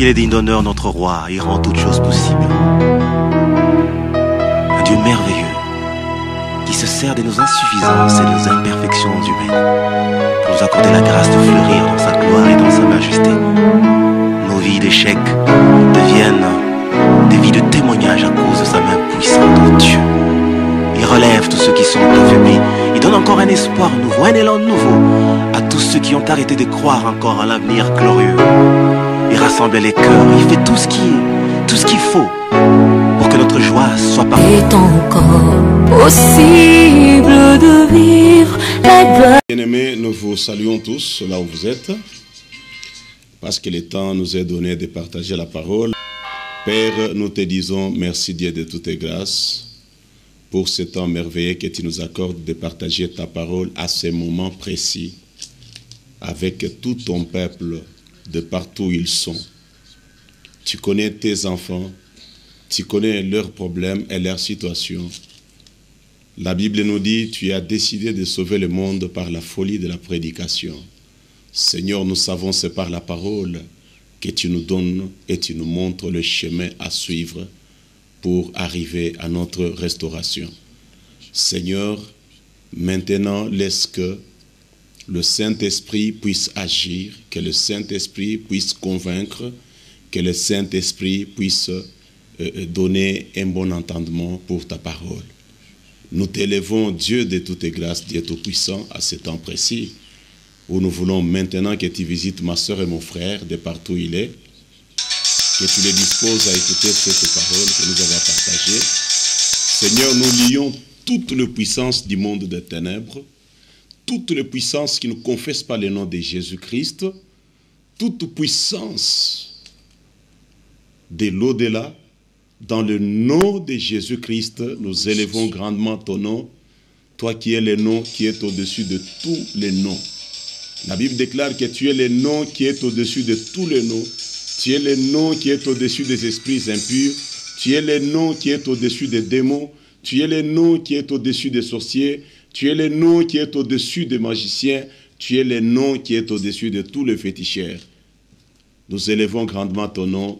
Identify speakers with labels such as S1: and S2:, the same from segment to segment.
S1: Il est digne d'honneur, notre roi, il rend toutes choses possibles. Un Dieu merveilleux, qui se sert de nos insuffisances et de nos imperfections humaines, pour nous accorder la grâce de fleurir dans sa gloire et dans sa majesté. Nos vies d'échecs deviennent des vies de témoignage à cause de sa main puissante, oh Dieu. Il relève tous ceux qui sont affaiblis. Il donne encore un espoir nouveau, un élan nouveau à tous ceux qui ont arrêté de croire encore à l'avenir glorieux. Il rassemble les cœurs, il fait tout ce qu'il faut pour que notre joie soit parfaite.
S2: Est encore possible de vivre la gloire.
S3: Bien-aimés, nous vous saluons tous là où vous êtes, parce que le temps nous est donné de partager la parole. Père, nous te disons merci Dieu de toutes tes grâces pour ce temps merveilleux que tu nous accordes de partager ta parole à ce moment précis avec tout ton peuple de partout où ils sont. Tu connais tes enfants, tu connais leurs problèmes et leurs situations. La Bible nous dit, tu as décidé de sauver le monde par la folie de la prédication. Seigneur, nous savons c'est par la parole que tu nous donnes et tu nous montres le chemin à suivre pour arriver à notre restauration. Seigneur, maintenant laisse que le Saint-Esprit puisse agir, que le Saint-Esprit puisse convaincre, que le Saint-Esprit puisse donner un bon entendement pour ta parole. Nous t'élevons, Dieu de toutes tes grâces, Dieu Tout-Puissant, à ce temps précis, où nous voulons maintenant que tu visites ma soeur et mon frère de partout où il est, que tu les disposes à écouter cette parole que nous avons partagée. Seigneur, nous lions toute la puissance du monde des ténèbres, toute la puissance qui ne confesse pas le nom de Jésus-Christ, toute puissance de l'au-delà, dans le nom de Jésus-Christ, nous élevons grandement ton nom, toi qui es le nom qui est au-dessus de tous les noms. La Bible déclare que tu es le nom qui est au-dessus de tous les noms. Tu es le nom qui est au-dessus des esprits impurs. Tu es le nom qui est au-dessus des démons. Tu es le nom qui est au-dessus des sorciers. Tu es le nom qui est au-dessus des magiciens. Tu es le nom qui est au-dessus de tous les féticheurs. Nous élevons grandement ton nom,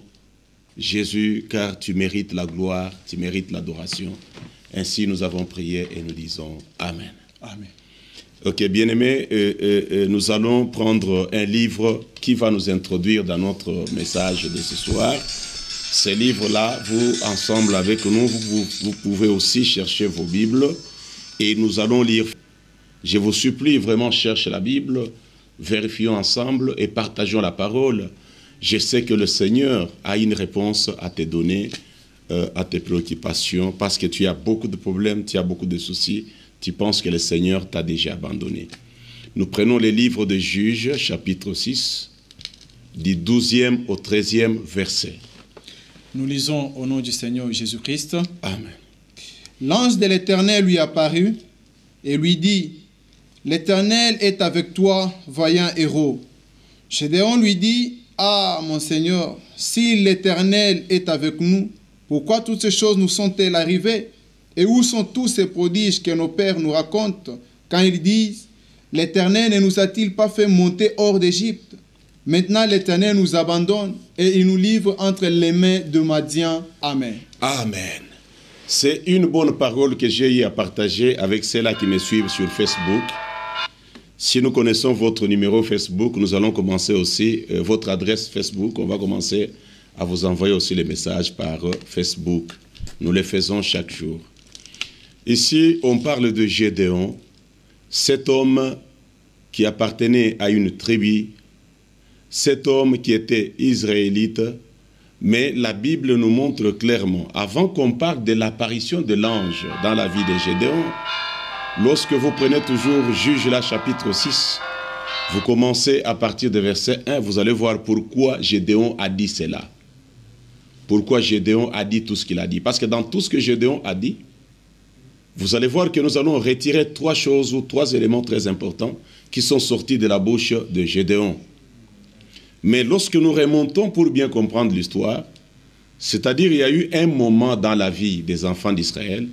S3: Jésus, car tu mérites la gloire, tu mérites l'adoration. Ainsi nous avons prié et nous disons Amen.
S4: Amen.
S3: Ok, bien-aimés, nous allons prendre un livre qui va nous introduire dans notre message de ce soir. Ce livre-là, vous, ensemble avec nous, vous pouvez aussi chercher vos Bibles et nous allons lire. Je vous supplie vraiment, cherchez la Bible, vérifions ensemble et partageons la parole. Je sais que le Seigneur a une réponse à te donner, à tes préoccupations, parce que tu as beaucoup de problèmes, tu as beaucoup de soucis. Tu penses que le Seigneur t'a déjà abandonné. Nous prenons les livres de Juges, chapitre 6, du 12e au 13e verset.
S4: Nous lisons au nom du Seigneur Jésus-Christ.
S3: Amen.
S5: L'ange de l'Éternel lui apparut et lui dit, « L'Éternel est avec toi, vaillant héros. » Gédéon lui dit, « Ah, mon Seigneur, si l'Éternel est avec nous, pourquoi toutes ces choses nous sont-elles arrivées? Et où sont tous ces prodiges que nos pères nous racontent quand ils disent, « L'Éternel ne nous a-t-il pas fait monter hors d'Égypte? Maintenant l'Éternel nous abandonne et il nous livre entre les mains de Madian. Amen. »
S3: Amen. C'est une bonne parole que j'ai eu à partager avec ceux-là qui me suivent sur Facebook. Si nous connaissons votre numéro Facebook, nous allons commencer aussi, votre adresse Facebook, on va commencer à vous envoyer aussi les messages par Facebook. Nous les faisons chaque jour. Ici, on parle de Gédéon, cet homme qui appartenait à une tribu, cet homme qui était israélite, mais la Bible nous montre clairement, avant qu'on parle de l'apparition de l'ange dans la vie de Gédéon, lorsque vous prenez toujours Juge là, chapitre 6, vous commencez à partir de verset 1, vous allez voir pourquoi Gédéon a dit cela. Pourquoi Gédéon a dit tout ce qu'il a dit. Parce que dans tout ce que Gédéon a dit, vous allez voir que nous allons retirer trois choses ou trois éléments très importants qui sont sortis de la bouche de Gédéon. Mais lorsque nous remontons pour bien comprendre l'histoire, c'est-à-dire il y a eu un moment dans la vie des enfants d'Israël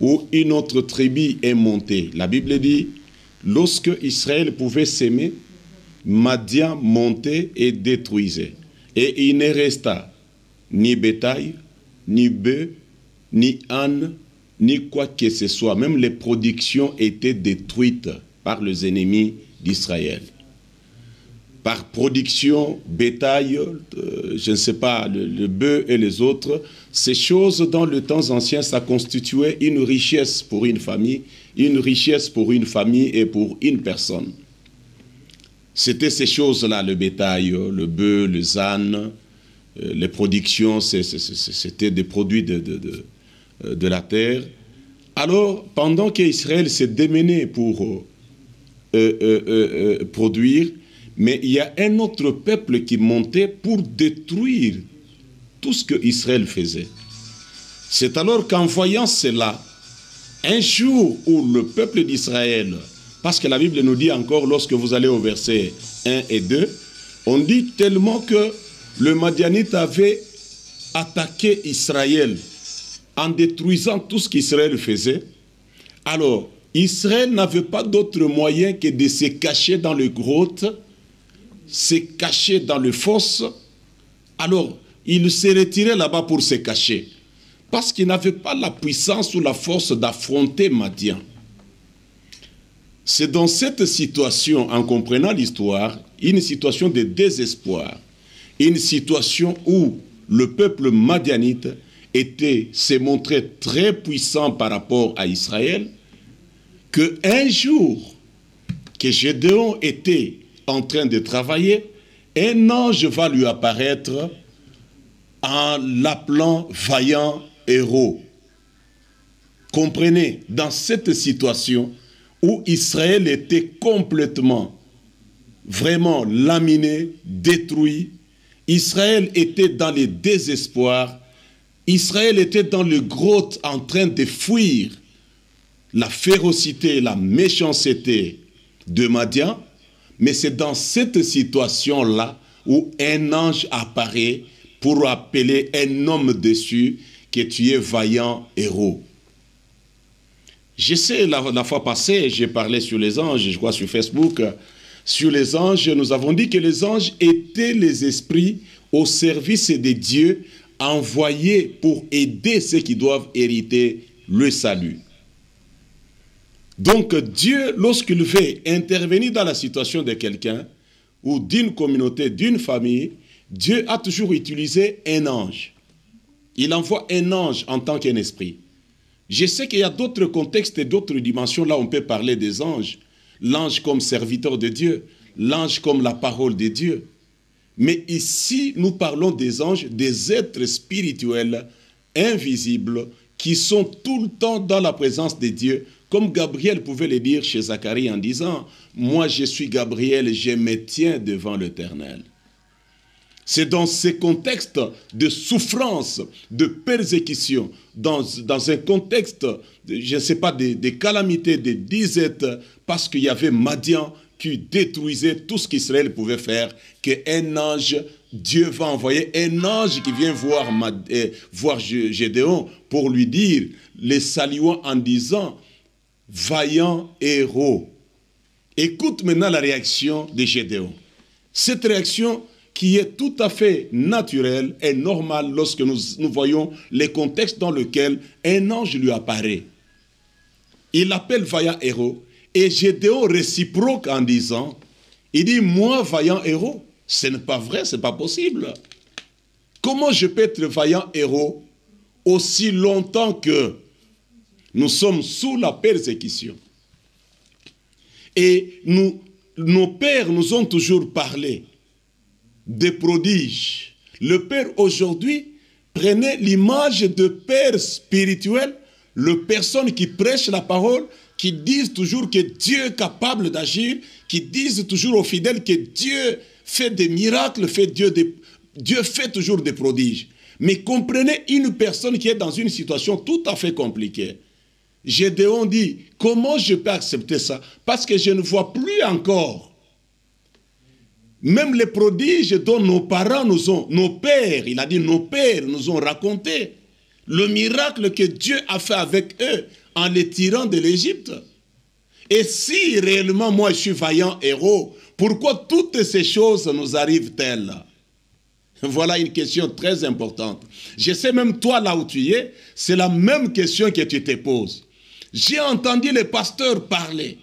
S3: où une autre tribu est montée. La Bible dit, lorsque Israël pouvait s'aimer, Madian montait et détruisait. Et il ne resta ni bétail, ni bœuf, ni âne, ni quoi que ce soit. Même les productions étaient détruites par les ennemis d'Israël. Par production, bétail, je ne sais pas, le bœuf et les autres, ces choses dans le temps ancien, ça constituait une richesse pour une famille et pour une personne. C'était ces choses-là, le bétail, le bœuf, les ânes, les productions, c'était des produits de la terre. Alors, pendant qu'Israël s'est démené pour produire, mais il y a un autre peuple qui montait pour détruire tout ce que Israël faisait. C'est alors qu'en voyant cela, un jour où le peuple d'Israël, parce que la Bible nous dit encore, lorsque vous allez au verset 1 et 2, on dit tellement que le Madianite avait attaqué Israël en détruisant tout ce qu'Israël faisait. Alors, Israël n'avait pas d'autre moyen que de se cacher dans les grottes, se cacher dans les fosses. Alors, il se retirait là-bas pour se cacher, parce qu'il n'avait pas la puissance ou la force d'affronter Madian. C'est dans cette situation, en comprenant l'histoire, une situation de désespoir, une situation où le peuple madianite s'est montré très puissant par rapport à Israël, qu'un jour, que Gédéon était en train de travailler, un ange va lui apparaître en l'appelant vaillant héros. Comprenez, dans cette situation où Israël était complètement, vraiment laminé, détruit, Israël était dans le désespoir, Israël était dans les grottes en train de fuir la férocité, la méchanceté de Madian, mais c'est dans cette situation-là où un ange apparaît pour appeler un homme dessus que tu es vaillant héros. Je sais, la fois passée, j'ai parlé sur les anges, je crois sur Facebook, sur les anges, nous avons dit que les anges étaient les esprits au service de Dieu, envoyés pour aider ceux qui doivent hériter le salut. Donc Dieu, lorsqu'il veut intervenir dans la situation de quelqu'un, ou d'une communauté, d'une famille, Dieu a toujours utilisé un ange. Il envoie un ange en tant qu'un esprit. Je sais qu'il y a d'autres contextes et d'autres dimensions, là on peut parler des anges. L'ange comme serviteur de Dieu, l'ange comme la parole de Dieu. Mais ici, nous parlons des anges, des êtres spirituels, invisibles, qui sont tout le temps dans la présence de Dieu, comme Gabriel pouvait le dire chez Zacharie en disant « Moi je suis Gabriel, je me tiens devant l'Éternel ». C'est dans ces contextes de souffrance, de persécution, dans un contexte, je ne sais pas, de calamités, de disette, parce qu'il y avait Madian qui détruisait tout ce qu'Israël pouvait faire, qu'un ange, Dieu va envoyer un ange qui vient voir Gédéon pour lui dire, les saluant en disant, vaillant héros. Écoute maintenant la réaction de Gédéon. Cette réaction qui est tout à fait naturelle et normale lorsque nous voyons les contextes dans lesquels un ange lui apparaît. Il l'appelle vaillant héros et Gédéon réciproque en disant, il dit, moi vaillant héros, ce n'est pas vrai, ce n'est pas possible. Comment je peux être vaillant héros aussi longtemps que nous sommes sous la persécution? Et nos pères nous ont toujours parlé des prodiges. Le Père aujourd'hui prenait l'image de Père spirituel, les personnes qui prêchent la parole, qui disent toujours que Dieu est capable d'agir, qui disent toujours aux fidèles que Dieu fait des miracles, Dieu fait toujours des prodiges. Mais comprenez une personne qui est dans une situation tout à fait compliquée. Gédéon dit, comment je peux accepter ça? Parce que je ne vois plus encore. Même les prodiges dont nos parents nos pères, il a dit nos pères nous ont raconté le miracle que Dieu a fait avec eux en les tirant de l'Égypte. Et si réellement moi je suis vaillant héros, pourquoi toutes ces choses nous arrivent-elles? Voilà une question très importante. Je sais même toi là où tu es, c'est la même question que tu te poses. J'ai entendu les pasteurs parler.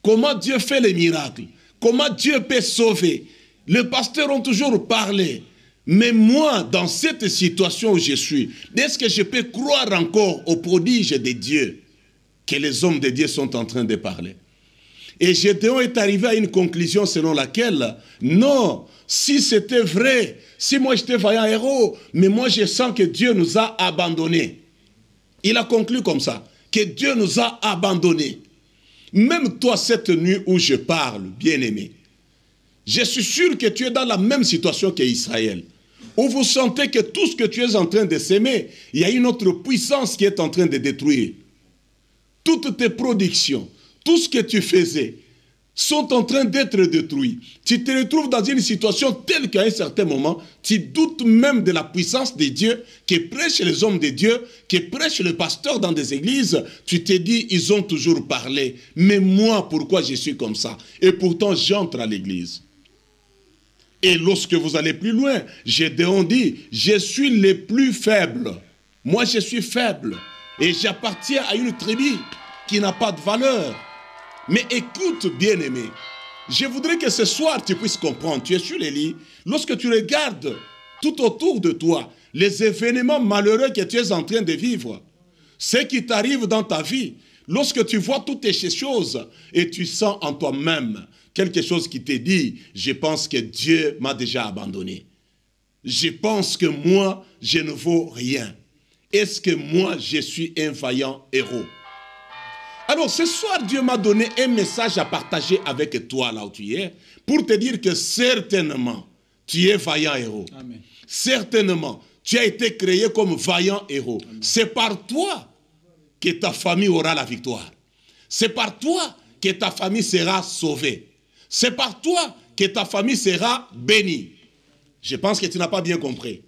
S3: Comment Dieu fait les miracles. Comment Dieu peut sauver. Les pasteurs ont toujours parlé. Mais moi, dans cette situation où je suis, est-ce que je peux croire encore aux prodiges de Dieu que les hommes de Dieu sont en train de parler? Et Gédéon est arrivé à une conclusion selon laquelle, non, si c'était vrai, si moi j'étais vaillant héros, mais moi je sens que Dieu nous a abandonnés. Il a conclu comme ça, que Dieu nous a abandonnés. Même toi, cette nuit où je parle, bien-aimé, je suis sûr que tu es dans la même situation qu'Israël, où vous sentez que tout ce que tu es en train de s'aimer, il y a une autre puissance qui est en train de détruire. Toutes tes productions, tout ce que tu faisais, sont en train d'être détruits. Tu te retrouves dans une situation telle qu'à un certain moment, tu doutes même de la puissance de Dieu, qui prêchent les hommes de Dieu, qui prêchent les pasteurs dans des églises. Tu te dis, ils ont toujours parlé. Mais moi, pourquoi je suis comme ça? Et pourtant, j'entre à l'église. Et lorsque vous allez plus loin, Gédéon dit, je suis le plus faible. Moi, je suis faible. Et j'appartiens à une tribu qui n'a pas de valeur. Mais écoute, bien-aimé, je voudrais que ce soir tu puisses comprendre, tu es sur les lits, lorsque tu regardes tout autour de toi, les événements malheureux que tu es en train de vivre, ce qui t'arrive dans ta vie, lorsque tu vois toutes ces choses et tu sens en toi-même quelque chose qui te dit, je pense que Dieu m'a déjà abandonné. Je pense que moi, je ne vaux rien. Est-ce que moi, je suis un vaillant héros? Alors, ce soir, Dieu m'a donné un message à partager avec toi, là où tu es, pour te dire que certainement, tu es vaillant héros.
S4: Amen.
S3: Certainement, tu as été créé comme vaillant héros. C'est par toi que ta famille aura la victoire. C'est par toi que ta famille sera sauvée. C'est par toi que ta famille sera bénie. Je pense que tu n'as pas bien compris.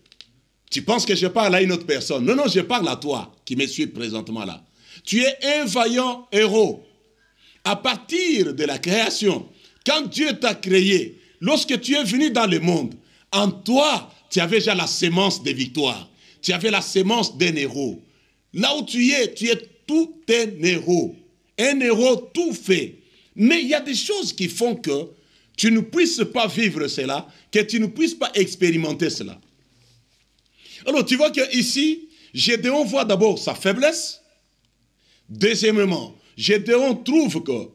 S3: Tu penses que je parle à une autre personne. Non, non, je parle à toi qui me suis présentement là. Tu es un vaillant héros. À partir de la création, quand Dieu t'a créé, lorsque tu es venu dans le monde, en toi, tu avais déjà la sémence de victoire. Tu avais la sémence d'un héros. Là où tu es tout un héros. Un héros tout fait. Mais il y a des choses qui font que tu ne puisses pas vivre cela, que tu ne puisses pas expérimenter cela. Alors tu vois qu'ici, Gédéon voit d'abord sa faiblesse. Deuxièmement, Gédéon trouve que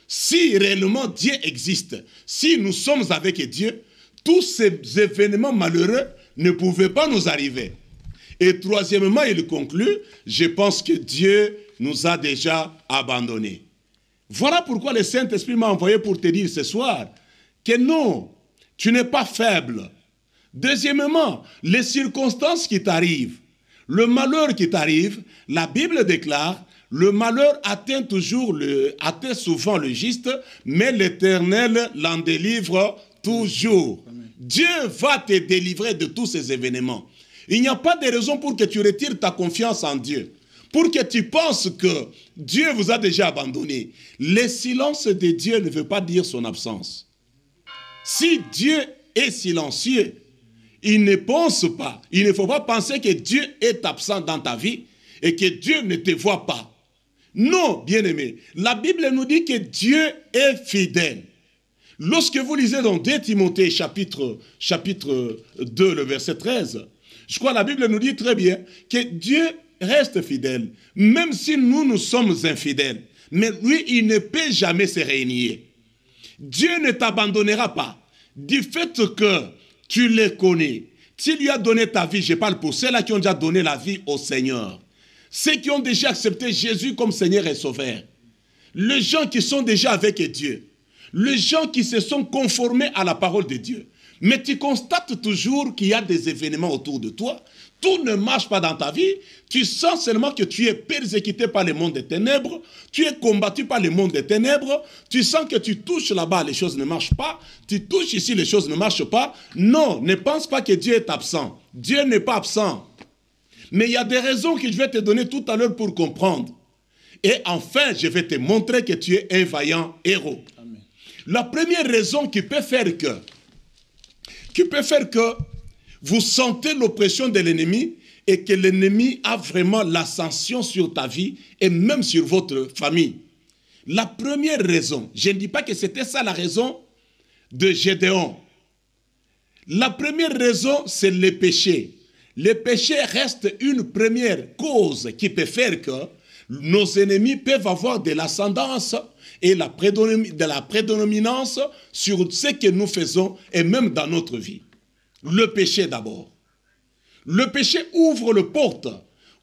S3: si réellement Dieu existe, si nous sommes avec Dieu, tous ces événements malheureux ne pouvaient pas nous arriver. Et troisièmement, il conclut, je pense que Dieu nous a déjà abandonnés. Voilà pourquoi le Saint-Esprit m'a envoyé pour te dire ce soir que non, tu n'es pas faible. Deuxièmement, les circonstances qui t'arrivent, le malheur qui t'arrive, la Bible déclare, le malheur atteint souvent le juste, mais l'Éternel l'en délivre toujours. Amen. Dieu va te délivrer de tous ces événements. Il n'y a pas de raison pour que tu retires ta confiance en Dieu, pour que tu penses que Dieu vous a déjà abandonné. Le silence de Dieu ne veut pas dire son absence. Si Dieu est silencieux, il ne pense pas, il ne faut pas penser que Dieu est absent dans ta vie et que Dieu ne te voit pas. Non, bien-aimé, la Bible nous dit que Dieu est fidèle. Lorsque vous lisez dans 2 Timothée chapitre 2, le verset 13, je crois que la Bible nous dit très bien que Dieu reste fidèle, même si nous sommes infidèles. Mais lui, il ne peut jamais se réunir. Dieu ne t'abandonnera pas. Du fait que tu le connais, tu lui as donné ta vie, je parle pour ceux-là qui ont déjà donné la vie au Seigneur. Ceux qui ont déjà accepté Jésus comme Seigneur et Sauveur. Les gens qui sont déjà avec Dieu. Les gens qui se sont conformés à la parole de Dieu. Mais tu constates toujours qu'il y a des événements autour de toi. Tout ne marche pas dans ta vie. Tu sens seulement que tu es persécuté par le monde des ténèbres. Tu es combattu par le monde des ténèbres. Tu sens que tu touches là-bas, les choses ne marchent pas. Tu touches ici, les choses ne marchent pas. Non, ne pense pas que Dieu est absent. Dieu n'est pas absent. Mais il y a des raisons que je vais te donner tout à l'heure pour comprendre. Et enfin, je vais te montrer que tu es un vaillant héros. La première raison qui peut faire que vous sentez l'oppression de l'ennemi et que l'ennemi a vraiment l'ascension sur ta vie et même sur votre famille. La première raison, je ne dis pas que c'était ça la raison de Gédéon. La première raison, c'est le péché. Le péché reste une première cause qui peut faire que nos ennemis peuvent avoir de l'ascendance et de la prédominance sur ce que nous faisons et même dans notre vie. Le péché d'abord. Le péché ouvre la porte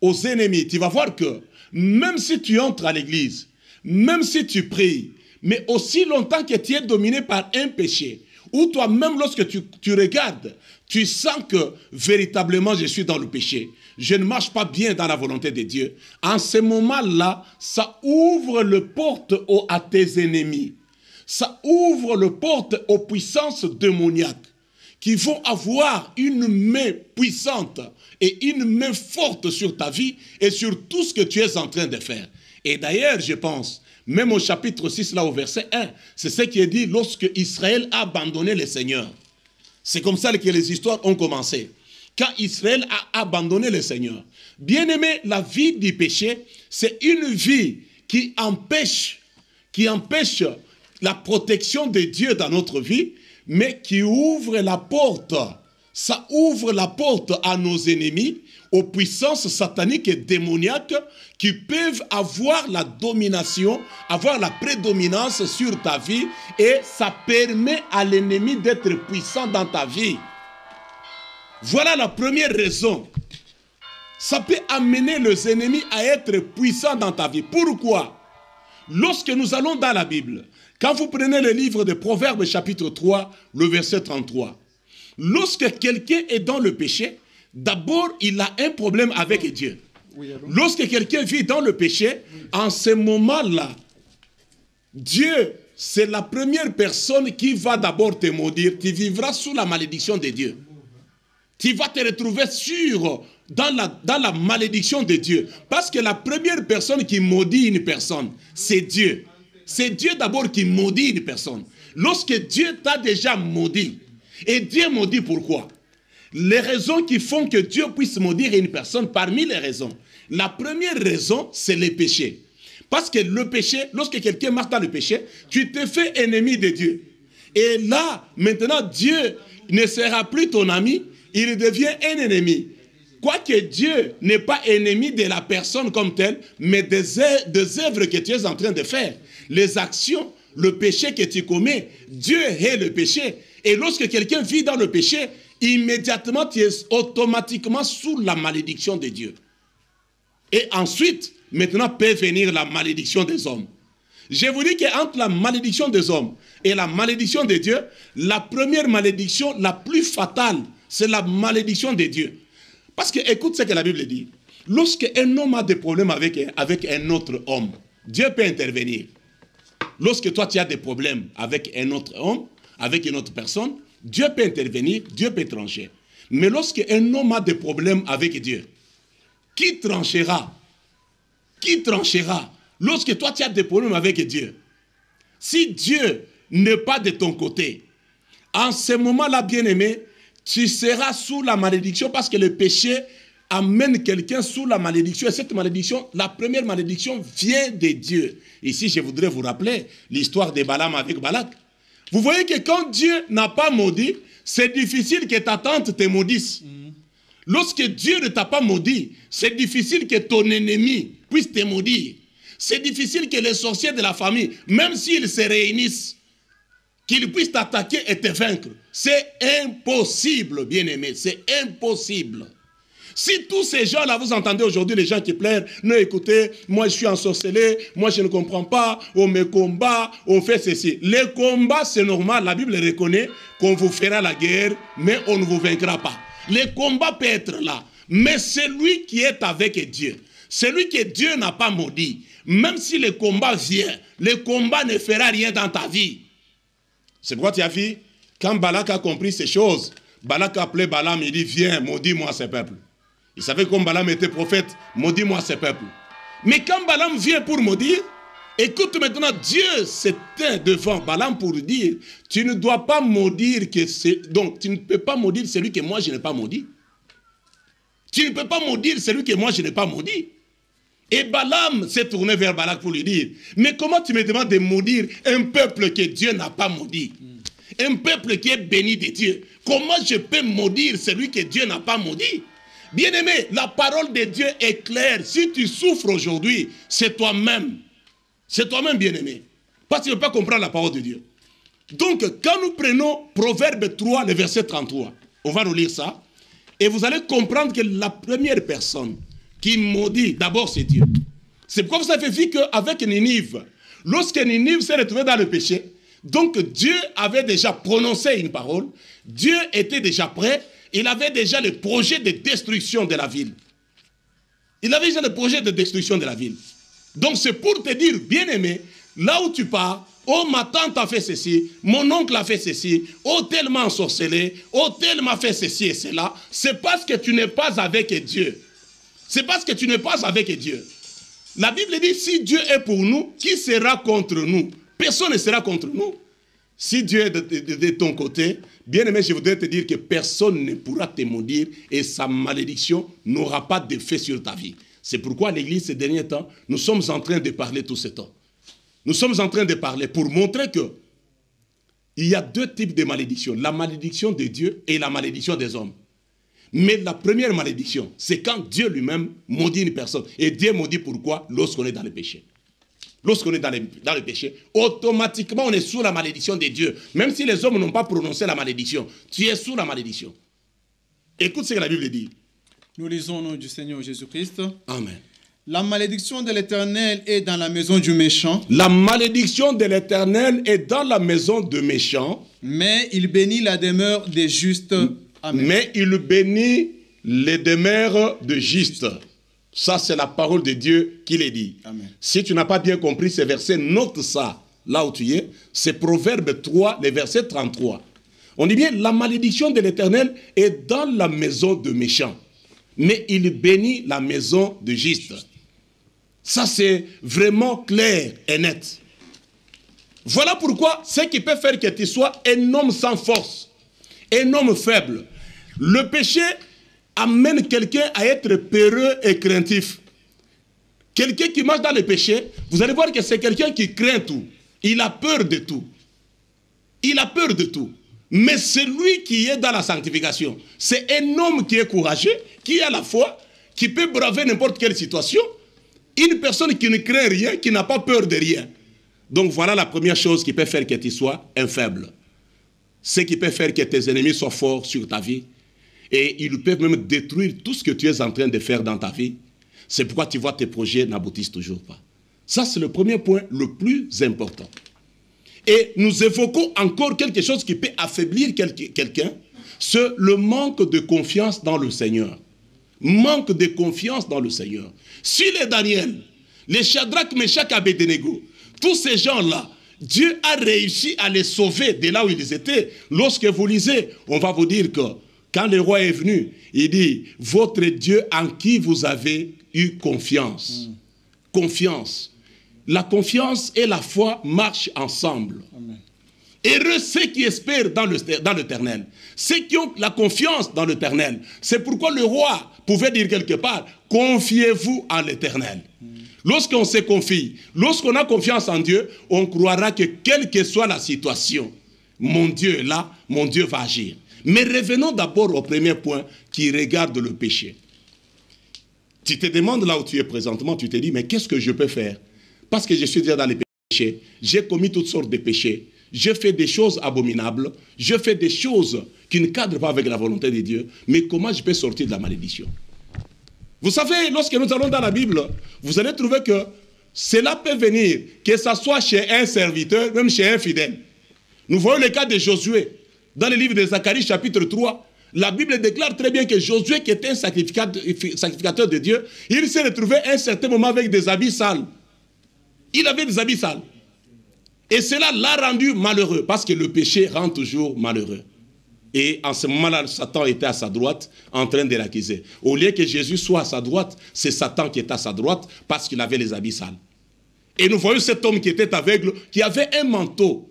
S3: aux ennemis. Tu vas voir que même si tu entres à l'église, même si tu pries, mais aussi longtemps que tu es dominé par un péché, ou toi-même lorsque tu regardes, tu sens que véritablement je suis dans le péché, je ne marche pas bien dans la volonté de Dieu. En ce moment-là, ça ouvre la porte à tes ennemis. Ça ouvre la porte aux puissances démoniaques qui vont avoir une main puissante et une main forte sur ta vie et sur tout ce que tu es en train de faire. Et d'ailleurs, je pense, même au chapitre 6, là au verset 1, c'est ce qui est dit lorsque Israël a abandonné le Seigneur. C'est comme ça que les histoires ont commencé. Quand Israël a abandonné le Seigneur. Bien aimé, la vie du péché, c'est une vie qui empêche la protection de Dieu dans notre vie, mais qui ouvre la porte. Ça ouvre la porte à nos ennemis, aux puissances sataniques et démoniaques qui peuvent avoir la domination, avoir la prédominance sur ta vie, et ça permet à l'ennemi d'être puissant dans ta vie. Voilà la première raison. Ça peut amener les ennemis à être puissants dans ta vie. Pourquoi? Lorsque nous allons dans la Bible, quand vous prenez le livre de Proverbes chapitre 3, le verset 33, lorsque quelqu'un est dans le péché, d'abord il a un problème avec Dieu. Lorsque quelqu'un vit dans le péché, en ce moment-là, Dieu, c'est la première personne qui va d'abord te maudire. Tu vivras sous la malédiction de Dieu. Tu vas te retrouver dans la malédiction de Dieu. Parce que la première personne qui maudit une personne, c'est Dieu. C'est Dieu d'abord qui maudit une personne. Lorsque Dieu t'a déjà maudit, et Dieu maudit pourquoi? Les raisons qui font que Dieu puisse maudire une personne, parmi les raisons, la première raison, c'est le péché. Parce que le péché, lorsque quelqu'un marche dans le péché, tu te fais ennemi de Dieu. Et là, maintenant, Dieu ne sera plus ton ami, il devient un ennemi. Quoique Dieu n'est pas ennemi de la personne comme telle, mais des œuvres que tu es en train de faire. Les actions, le péché que tu commets, Dieu est le péché. Et lorsque quelqu'un vit dans le péché, immédiatement tu es automatiquement sous la malédiction de Dieu. Et ensuite, maintenant peut venir la malédiction des hommes. Je vous dis qu'entre la malédiction des hommes et la malédiction de Dieu, la première malédiction, la plus fatale, c'est la malédiction de Dieu. Parce que, écoute ce que la Bible dit. Lorsque un homme a des problèmes avec un autre homme, Dieu peut intervenir. Lorsque toi tu as des problèmes avec un autre homme, avec une autre personne, Dieu peut intervenir, Dieu peut trancher. Mais lorsque un homme a des problèmes avec Dieu, qui tranchera? Qui tranchera? Lorsque toi tu as des problèmes avec Dieu, si Dieu n'est pas de ton côté, en ce moment-là, bien-aimé, tu seras sous la malédiction parce que le péché amène quelqu'un sous la malédiction. Et cette malédiction, la première malédiction vient de Dieu. Ici, je voudrais vous rappeler l'histoire de Balaam avec Balak. Vous voyez que quand Dieu n'a pas maudit, c'est difficile que ta tante te maudisse. Lorsque Dieu ne t'a pas maudit, c'est difficile que ton ennemi puisse te maudire. C'est difficile que les sorciers de la famille, même s'ils se réunissent, qu'ils puissent t'attaquer et te vaincre. C'est impossible, bien-aimé, c'est impossible. Si tous ces gens-là, vous entendez aujourd'hui les gens qui pleurent, non écoutez, moi je suis ensorcelé, moi je ne comprends pas, on me combat, on fait ceci. Les combats c'est normal, la Bible reconnaît qu'on vous fera la guerre, mais on ne vous vaincra pas. Les combats peuvent être là, mais celui qui est avec Dieu, celui que Dieu n'a pas maudit, même si le combat vient, le combat ne fera rien dans ta vie. C'est pourquoi tu as vu, quand Balak a compris ces choses, Balak a appelé Balaam, il dit, viens, maudis-moi ce peuple. Il savait que comme Balaam était prophète, maudis-moi ce peuple. Mais quand Balaam vient pour maudire, Écoute maintenant, Dieu s'était devant Balaam pour lui dire, tu ne dois pas maudire que c'est... Donc, tu ne peux pas maudire celui que moi je n'ai pas maudit. Tu ne peux pas maudire celui que moi je n'ai pas maudit. Et Balaam s'est tourné vers Balak pour lui dire, mais comment tu me demandes de maudire un peuple que Dieu n'a pas maudit? Un peuple qui est béni de Dieu. Comment je peux maudire celui que Dieu n'a pas maudit? Bien-aimé, la parole de Dieu est claire. Si tu souffres aujourd'hui, c'est toi-même. C'est toi-même, bien-aimé. Parce que tu ne peux pas comprendre la parole de Dieu. Donc, quand nous prenons Proverbe 3, le verset 33, on va nous lire ça. Et vous allez comprendre que la première personne qui maudit, d'abord, c'est Dieu. C'est pourquoi ça fait vu qu'avec Ninive, lorsque Ninive s'est retrouvé dans le péché, donc Dieu avait déjà prononcé une parole, Dieu était déjà prêt, il avait déjà le projet de destruction de la ville. Il avait déjà le projet de destruction de la ville. Donc c'est pour te dire, bien-aimé, là où tu pars, oh ma tante a fait ceci, mon oncle a fait ceci, oh tel m'a ensorcelé, oh tel m'a fait ceci et cela, c'est parce que tu n'es pas avec Dieu. C'est parce que tu n'es pas avec Dieu. La Bible dit, si Dieu est pour nous, qui sera contre nous? Personne ne sera contre nous. Si Dieu est de ton côté, bien aimé, je voudrais te dire que personne ne pourra te maudire et sa malédiction n'aura pas d'effet sur ta vie. C'est pourquoi l'Église, ces derniers temps, nous sommes en train de parler tout ce temps. Nous sommes en train de parler pour montrer que il y a deux types de malédictions. La malédiction de Dieu et la malédiction des hommes. Mais la première malédiction, c'est quand Dieu lui-même maudit une personne. Et Dieu maudit pourquoi? Lorsqu'on est dans le péché. Lorsqu'on est dans le péché, automatiquement on est sous la malédiction de Dieu. Même si les hommes n'ont pas prononcé la malédiction, tu es sous la malédiction. Écoute ce que la Bible dit.
S5: Nous lisons au nom du Seigneur Jésus-Christ.
S3: Amen.
S5: La malédiction de l'Éternel est dans la maison du méchant.
S3: La malédiction de l'Éternel est dans la maison du méchant.
S5: Mais il bénit la demeure des justes. Amen.
S3: Mais il bénit les demeures de justes. Ça, c'est la parole de Dieu qui le dit.
S5: Amen.
S3: Si tu n'as pas bien compris ces versets, note ça, là où tu es. C'est Proverbe 3, le verset 33. On dit bien, la malédiction de l'Éternel est dans la maison de méchants. Mais il bénit la maison de justes. Ça, c'est vraiment clair et net. Voilà pourquoi, ce qui peut faire que tu sois un homme sans force, un homme faible. Le péché amène quelqu'un à être peureux et craintif. Quelqu'un qui marche dans le péché, vous allez voir que c'est quelqu'un qui craint tout. Il a peur de tout. Il a peur de tout. Mais celui qui est dans la sanctification, c'est un homme qui est courageux, qui a la foi, qui peut braver n'importe quelle situation. Une personne qui ne craint rien, qui n'a pas peur de rien. Donc voilà la première chose qui peut faire que tu sois un faible. Ce qui peut faire que tes ennemis soient forts sur ta vie. Et ils peuvent même détruire tout ce que tu es en train de faire dans ta vie. C'est pourquoi tu vois tes projets n'aboutissent toujours pas. Ça, c'est le premier point le plus important. Et nous évoquons encore quelque chose qui peut affaiblir quelqu'un. C'est le manque de confiance dans le Seigneur. Manque de confiance dans le Seigneur. Si les Daniel, les Shadrach, Meshach, Abednego, tous ces gens-là, Dieu a réussi à les sauver de là où ils étaient. Lorsque vous lisez, on va vous dire que quand le roi est venu, il dit, votre Dieu en qui vous avez eu confiance. Confiance. La confiance et la foi marchent ensemble. Amen. Heureux ceux qui espèrent dans l'Éternel. Ceux qui ont la confiance dans l'Éternel. C'est pourquoi le roi pouvait dire quelque part, confiez-vous en l'Éternel. Lorsqu'on se confie, lorsqu'on a confiance en Dieu, on croira que quelle que soit la situation, mon Dieu est là, mon Dieu va agir. Mais revenons d'abord au premier point qui regarde le péché. Tu te demandes là où tu es présentement, tu te dis, mais qu'est-ce que je peux faire? Parce que je suis déjà dans les péchés, j'ai commis toutes sortes de péchés, je fais des choses abominables, je fais des choses qui ne cadrent pas avec la volonté de Dieu, mais comment je peux sortir de la malédiction? Vous savez, lorsque nous allons dans la Bible, vous allez trouver que cela peut venir, que ce soit chez un serviteur, même chez un fidèle. Nous voyons le cas de Josué. Dans le livre de Zacharie, chapitre 3, la Bible déclare très bien que Josué, qui était un sacrificateur de Dieu, il s'est retrouvé à un certain moment avec des habits sales. Il avait des habits sales. Et cela l'a rendu malheureux, parce que le péché rend toujours malheureux. Et en ce moment-là, Satan était à sa droite, en train de l'accuser. Au lieu que Jésus soit à sa droite, c'est Satan qui est à sa droite, parce qu'il avait les habits sales. Et nous voyons cet homme qui était aveugle, qui avait un manteau.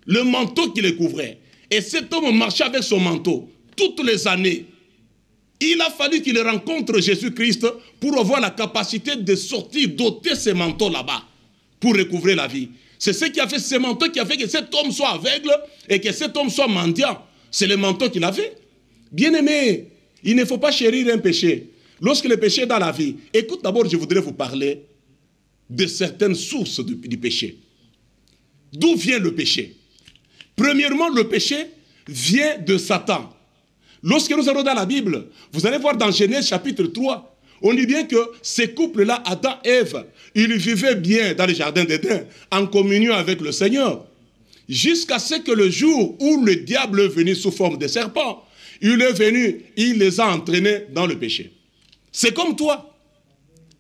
S3: Le manteau qui le couvrait. Et cet homme marchait avec son manteau toutes les années. Il a fallu qu'il rencontre Jésus-Christ pour avoir la capacité de sortir, d'ôter ce manteau là-bas, pour recouvrer la vie. C'est ce qui a fait ce manteau qui a fait que cet homme soit aveugle et que cet homme soit mendiant. C'est le manteau qu'il avait. Bien-aimé, il ne faut pas chérir un péché. Lorsque le péché est dans la vie, écoute d'abord, je voudrais vous parler de certaines sources du péché. D'où vient le péché? Premièrement, le péché vient de Satan. Lorsque nous allons dans la Bible, vous allez voir dans Genèse chapitre 3, on dit bien que ces couples-là, Adam et Ève, ils vivaient bien dans le jardin d'Éden, en communion avec le Seigneur. Jusqu'à ce que le jour où le diable est venu sous forme de serpent, il est venu, il les a entraînés dans le péché. C'est comme toi.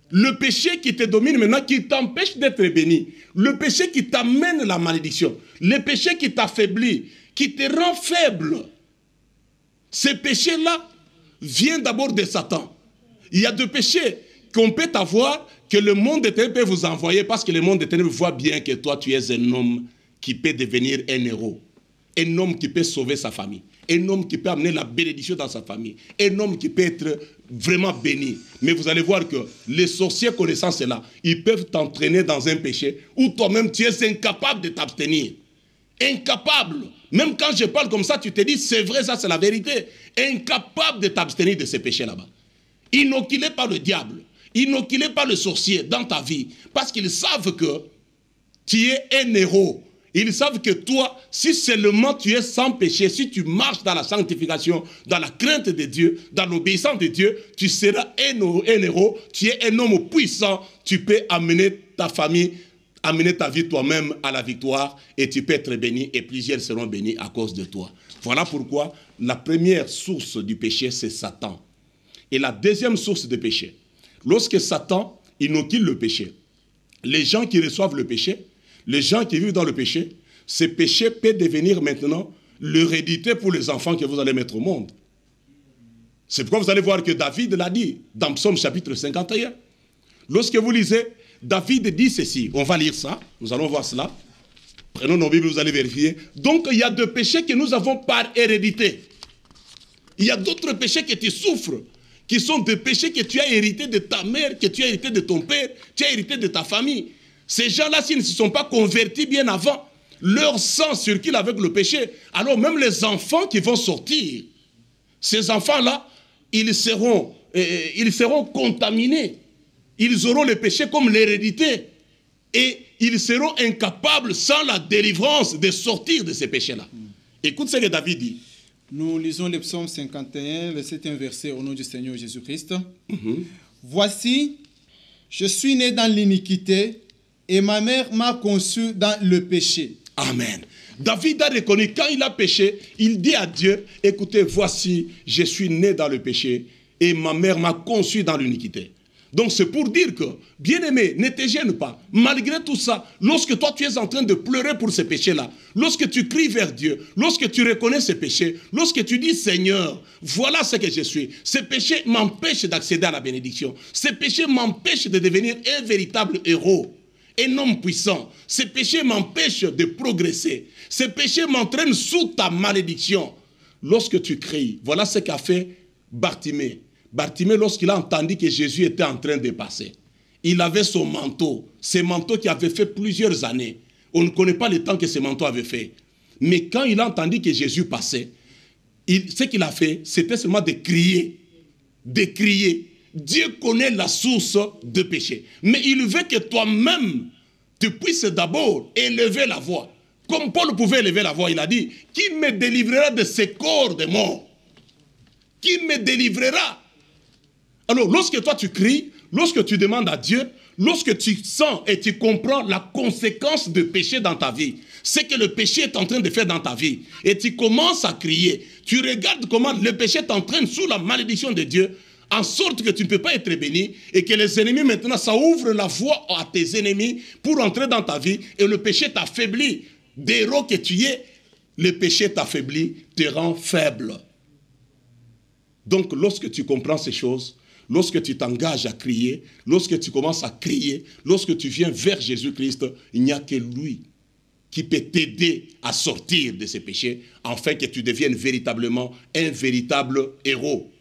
S3: Le péché qui te domine maintenant, qui t'empêche d'être béni. Le péché qui t'amène la malédiction. Le péché qui t'affaiblit, qui te rend faible. Ces péchés-là viennent d'abord de Satan. Il y a deux péchés qu'on peut avoir, que le monde des ténèbres peut vous envoyer, parce que le monde des ténèbres voit bien que toi, tu es un homme qui peut devenir un héros. Un homme qui peut sauver sa famille. Un homme qui peut amener la bénédiction dans sa famille. Un homme qui peut être vraiment béni. Mais vous allez voir que les sorciers connaissant cela, ils peuvent t'entraîner dans un péché où toi-même tu es incapable de t'abstenir. Incapable. Même quand je parle comme ça, tu te dis, c'est vrai, ça c'est la vérité. Incapable de t'abstenir de ces péchés là-bas. Inoculé par le diable. Inoculé par le sorcier dans ta vie. Parce qu'ils savent que tu es un héros. Ils savent que toi, si seulement tu es sans péché, si tu marches dans la sanctification, dans la crainte de Dieu, dans l'obéissance de Dieu, tu seras un héros, tu es un homme puissant, tu peux amener ta famille, amener ta vie toi-même à la victoire et tu peux être béni et plusieurs seront bénis à cause de toi. Voilà pourquoi la première source du péché, c'est Satan. Et la deuxième source de péché, lorsque Satan inocule le péché, les gens qui reçoivent le péché, les gens qui vivent dans le péché, ce péché peut devenir maintenant l'hérédité pour les enfants que vous allez mettre au monde. C'est pourquoi vous allez voir que David l'a dit dans Psaume chapitre 51. Lorsque vous lisez, David dit ceci, on va lire ça, nous allons voir cela. Prenons nos Bibles, vous allez vérifier. Donc il y a deux péchés que nous avons par hérédité. Il y a d'autres péchés que tu souffres, qui sont des péchés que tu as hérités de ta mère, que tu as hérité de ton père, tu as hérité de ta famille. Ces gens-là, s'ils ne se sont pas convertis bien avant, leur sang circule avec le péché. Alors même les enfants qui vont sortir, ces enfants-là, ils seront contaminés. Ils auront le péché comme l'hérédité. Et ils seront incapables, sans la délivrance, de sortir de ces péchés-là. Écoute ce que David dit.
S5: Nous lisons le psaume 51, le 7e verset, au nom du Seigneur Jésus-Christ. Voici, je suis né dans l'iniquité, et ma mère m'a conçu dans le péché.
S3: Amen. David a reconnu, quand il a péché, il dit à Dieu, écoutez, voici, je suis né dans le péché, et ma mère m'a conçu dans l'iniquité. Donc c'est pour dire que, bien-aimé, ne te gêne pas. Malgré tout ça, lorsque toi tu es en train de pleurer pour ces péchés-là, lorsque tu cries vers Dieu, lorsque tu reconnais ces péchés, lorsque tu dis Seigneur, voilà ce que je suis. Ces péchés m'empêchent d'accéder à la bénédiction. Ces péchés m'empêchent de devenir un véritable héros, un homme puissant. Ces péchés m'empêchent de progresser. Ces péchés m'entraînent sous ta malédiction. Lorsque tu cries, voilà ce qu'a fait Bartimée. Bartimée, lorsqu'il a entendu que Jésus était en train de passer, il avait son manteau, ce manteau qui avait fait plusieurs années. On ne connaît pas le temps que ce manteau avait fait. Mais quand il a entendu que Jésus passait, ce qu'il a fait, c'était seulement de crier. De crier. Dieu connaît la source de péché. Mais il veut que toi-même, tu puisses d'abord élever la voix. Comme Paul pouvait élever la voix, il a dit, qui me délivrera de ce corps de mort? Qui me délivrera? Alors, lorsque toi tu cries, lorsque tu demandes à Dieu, lorsque tu sens et tu comprends la conséquence de péché dans ta vie, c'est que le péché est en train de faire dans ta vie, et tu commences à crier, tu regardes comment le péché t'entraîne sous la malédiction de Dieu, en sorte que tu ne peux pas être béni, et que les ennemis maintenant, ça ouvre la voie à tes ennemis pour entrer dans ta vie, et le péché t'affaiblit. D'héros que tu es, le péché t'affaiblit, te rend faible. Donc, lorsque tu comprends ces choses, lorsque tu t'engages à crier, lorsque tu commences à crier, lorsque tu viens vers Jésus-Christ, il n'y a que lui qui peut t'aider à sortir de ces péchés, afin que tu deviennes véritablement un véritable héros.